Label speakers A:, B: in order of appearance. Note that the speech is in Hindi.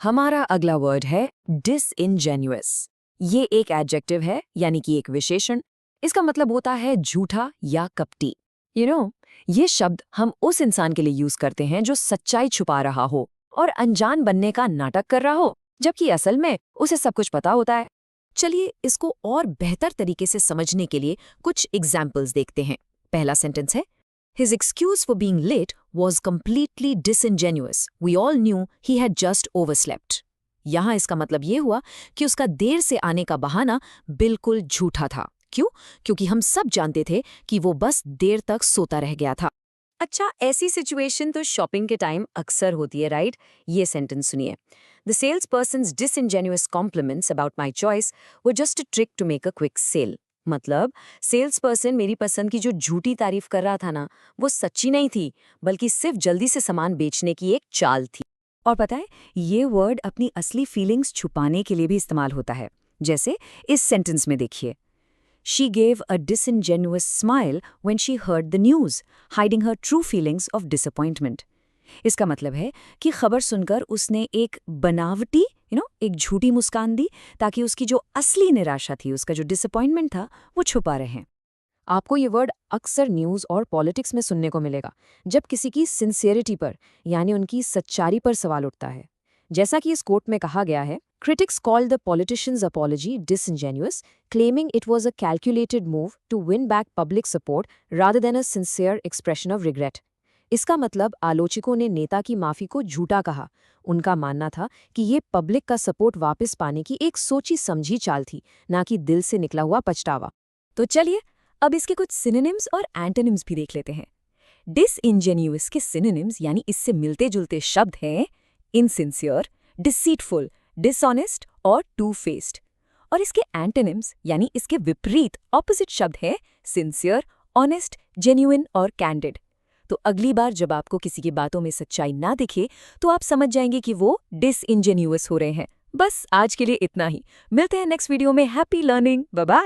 A: हमारा अगला वर्ड है डिसइनजेन्युअस। ये एक एडजेक्टिव है, यानी कि एक विशेषण। इसका मतलब होता है झूठा या कपटी। ये शब्द हम उस इंसान के लिए यूज करते हैं जो सच्चाई छुपा रहा हो और अनजान बनने का नाटक कर रहा हो, जबकि असल में उसे सब कुछ पता होता है। चलिए इसको और बेहतर तरीके से समझने के लिए कुछ एग्जाम्पल्स देखते हैं। पहला सेंटेंस है, His excuse for being late was completely disingenuous. We all knew he had just overslept. यहाँ इसका मतलब ये हुआ कि उसका देर से आने का बहाना बिल्कुल झूठा था। क्यों? क्योंकि हम सब जानते थे कि वो बस देर तक सोता रह गया था। अच्छा, ऐसी सिचुएशन तो शॉपिंग के टाइम अक्सर होती है, राइट? ये सेंटेंस सुनिए। The salesperson's disingenuous compliments about my choice were just a trick to make a quick sale. मतलब सेल्स पर्सन मेरी पसंद की जो झूठी तारीफ कर रहा था ना, वो सच्ची नहीं थी, बल्कि सिर्फ जल्दी से सामान बेचने की एक चाल थी। और पता है, ये वर्ड अपनी असली फीलिंग्स छुपाने के लिए भी इस्तेमाल होता है। जैसे इस सेंटेंस में देखिए, She gave a disingenuous smile when she heard the news, hiding her true feelings of disappointment. इसका मतलब है कि खबर सुनकर उसने एक बनावटी एक झूठी मुस्कान दी, ताकि उसकी जो असली निराशा थी, उसका जो डिसअपॉइंटमेंट था, वो छुपा रहे। आपको ये वर्ड अक्सर न्यूज़ और पॉलिटिक्स में सुनने को मिलेगा, जब किसी की सिंसियरिटी पर यानी उनकी सच्चाई पर सवाल उठता है। जैसा कि इस कोट में कहा गया है, Critics called the politician's apology disingenuous, claiming it was a calculated move to win back public support rather than a sincere expression of regret. इसका मतलब आलोचकों ने नेता की माफी को झूठा कहा। उनका मानना था कि ये पब्लिक का सपोर्ट वापस पाने की एक सोची समझी चाल थी, ना कि दिल से निकला हुआ पछतावा। तो चलिए अब इसके कुछ सिनोनिम्स और एंटोनिम्स भी देख लेते हैं। डिसइनजेन्युअस के सिनोनिम्स यानी इससे मिलते जुलते शब्द हैं इनसिंसियर, डिसीटफुल, डिसऑनेस्ट और टू फेस्ड। और इसके एंटोनिम्स यानी इसके विपरीत ऑपोजिट शब्द हैं सिंसियर, ऑनेस्ट, जेन्युइन और कैंडिड। तो अगली बार जब आपको किसी की बातों में सच्चाई ना दिखे, तो आप समझ जाएंगे कि वो डिसइनजेन्युअस हो रहे हैं। बस आज के लिए इतना ही। मिलते हैं नेक्स्ट वीडियो में। Happy learning. Bye bye.